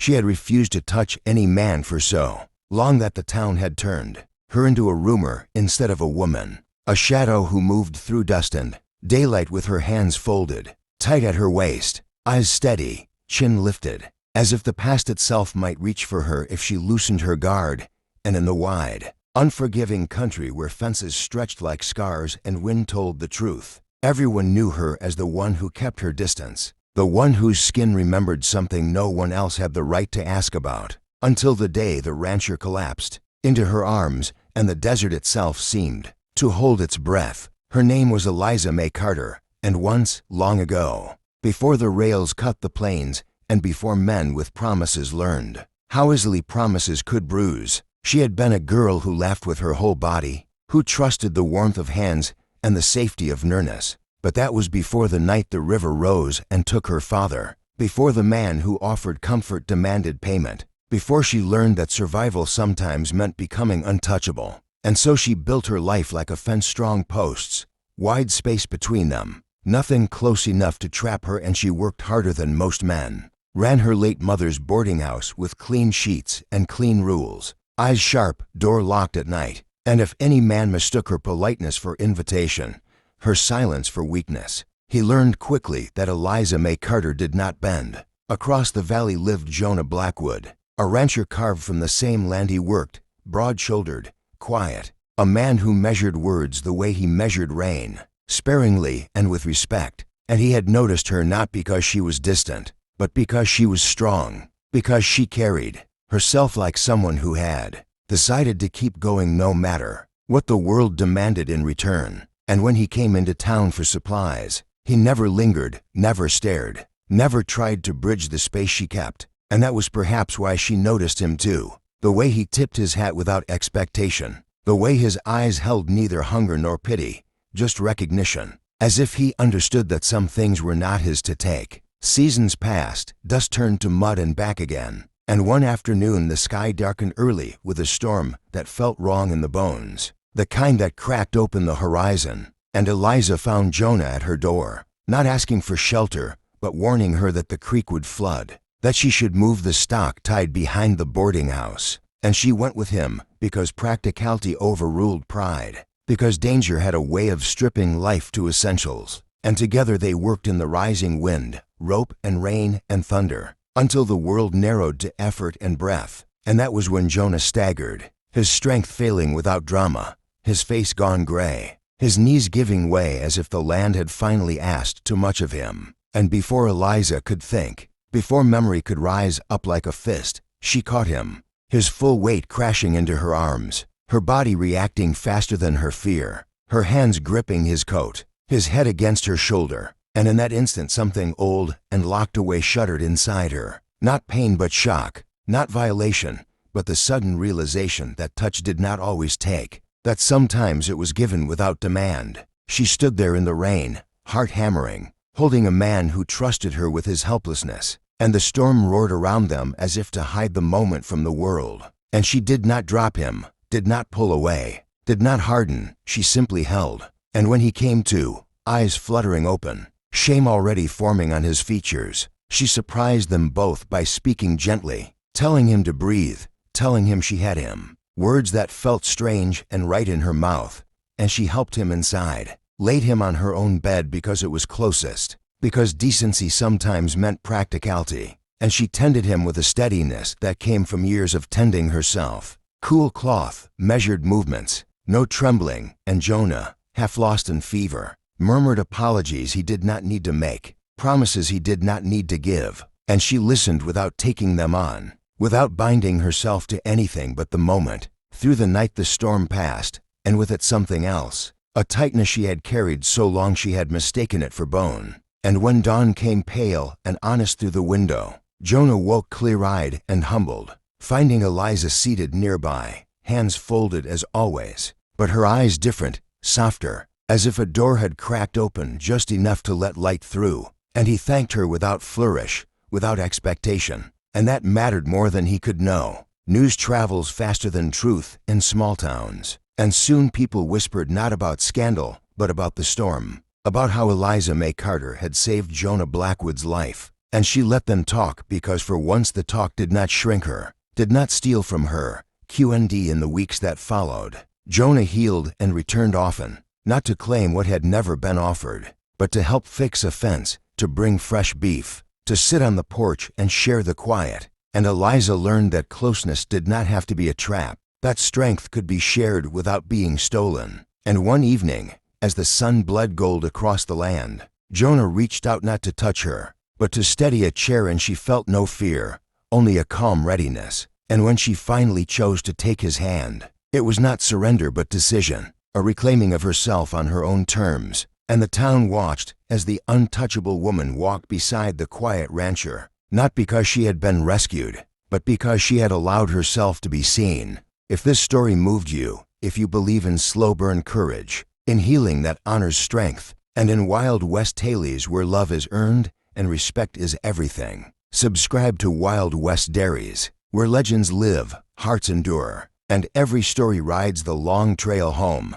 She had refused to touch any man for so long that the town had turned her into a rumor instead of a woman, a shadow who moved through dust and daylight with her hands folded tight at her waist, eyes steady, chin lifted, as if the past itself might reach for her if she loosened her guard. And in the wide, unforgiving country where fences stretched like scars and wind told the truth, everyone knew her as the one who kept her distance, the one whose skin remembered something no one else had the right to ask about, until the day the rancher collapsed into her arms and the desert itself seemed to hold its breath. Her name was Eliza May Carter, and once, long ago, before the rails cut the plains and before men with promises learned how easily promises could bruise, she had been a girl who laughed with her whole body, who trusted the warmth of hands and the safety of nurse. But that was before the night the river rose and took her father, before the man who offered comfort demanded payment, before she learned that survival sometimes meant becoming untouchable. And so she built her life like a fence, strong posts, wide space between them, nothing close enough to trap her, and she worked harder than most men, ran her late mother's boarding house with clean sheets and clean rules, eyes sharp, door locked at night, and if any man mistook her politeness for invitation, her silence for weakness, he learned quickly that Eliza May Carter did not bend. Across the valley lived Jonah Blackwood, a rancher carved from the same land he worked, broad-shouldered, quiet, a man who measured words the way he measured rain, sparingly and with respect. And he had noticed her not because she was distant, but because she was strong, because she carried herself like someone who had decided to keep going no matter what the world demanded in return. And when he came into town for supplies, he never lingered, never stared, never tried to bridge the space she kept. And that was perhaps why she noticed him too. The way he tipped his hat without expectation, the way his eyes held neither hunger nor pity, just recognition, as if he understood that some things were not his to take. Seasons passed, dust turned to mud and back again, and one afternoon the sky darkened early with a storm that felt wrong in the bones, the kind that cracked open the horizon, and Eliza found Jonah at her door, not asking for shelter, but warning her that the creek would flood, that she should move the stock tied behind the boarding house. And she went with him because practicality overruled pride, because danger had a way of stripping life to essentials. And together they worked in the rising wind, rope and rain and thunder, until the world narrowed to effort and breath. And that was when Jonah staggered, his strength failing without drama, his face gone gray, his knees giving way as if the land had finally asked too much of him. And before Eliza could think, before memory could rise up like a fist, she caught him, his full weight crashing into her arms, her body reacting faster than her fear, her hands gripping his coat, his head against her shoulder. And in that instant something old and locked away shuddered inside her. Not pain but shock, not violation, but the sudden realization that touch did not always take, that sometimes it was given without demand. She stood there in the rain, heart hammering, holding a man who trusted her with his helplessness, and the storm roared around them as if to hide the moment from the world. And she did not drop him, did not pull away, did not harden, she simply held. And when he came to, eyes fluttering open, shame already forming on his features, she surprised them both by speaking gently, telling him to breathe, telling him she had him, words that felt strange and right in her mouth. And she helped him inside, laid him on her own bed because it was closest, because decency sometimes meant practicality, and she tended him with a steadiness that came from years of tending herself. Cool cloth, measured movements, no trembling, and Jonah, half lost in fever, murmured apologies he did not need to make, promises he did not need to give, and she listened without taking them on, without binding herself to anything but the moment. Through the night the storm passed, and with it something else, a tightness she had carried so long she had mistaken it for bone. And when dawn came pale and honest through the window, Jonah woke clear-eyed and humbled, finding Eliza seated nearby, hands folded as always, but her eyes different, softer, as if a door had cracked open just enough to let light through. And he thanked her without flourish, without expectation, and that mattered more than he could know. News travels faster than truth in small towns, and soon people whispered not about scandal, but about the storm, about how Eliza May Carter had saved Jonah Blackwood's life, And she let them talk because for once the talk did not shrink her, did not steal from her. Q&D in the weeks that followed, Jonah healed and returned often, not to claim what had never been offered, but to help fix a fence, to bring fresh beef, to sit on the porch and share the quiet. And Eliza learned that closeness did not have to be a trap, that strength could be shared without being stolen. And one evening, as the sun bled gold across the land, Jonah reached out not to touch her, but to steady a chair, and she felt no fear, only a calm readiness. And when she finally chose to take his hand, it was not surrender but decision, a reclaiming of herself on her own terms. And the town watched as the untouchable woman walked beside the quiet rancher, not because she had been rescued, but because she had allowed herself to be seen. If this story moved you, if you believe in slow burn courage, in healing that honors strength, and in Wild West tales where love is earned and respect is everything, subscribe to Wild West Dairies, where legends live, hearts endure, and every story rides the long trail home.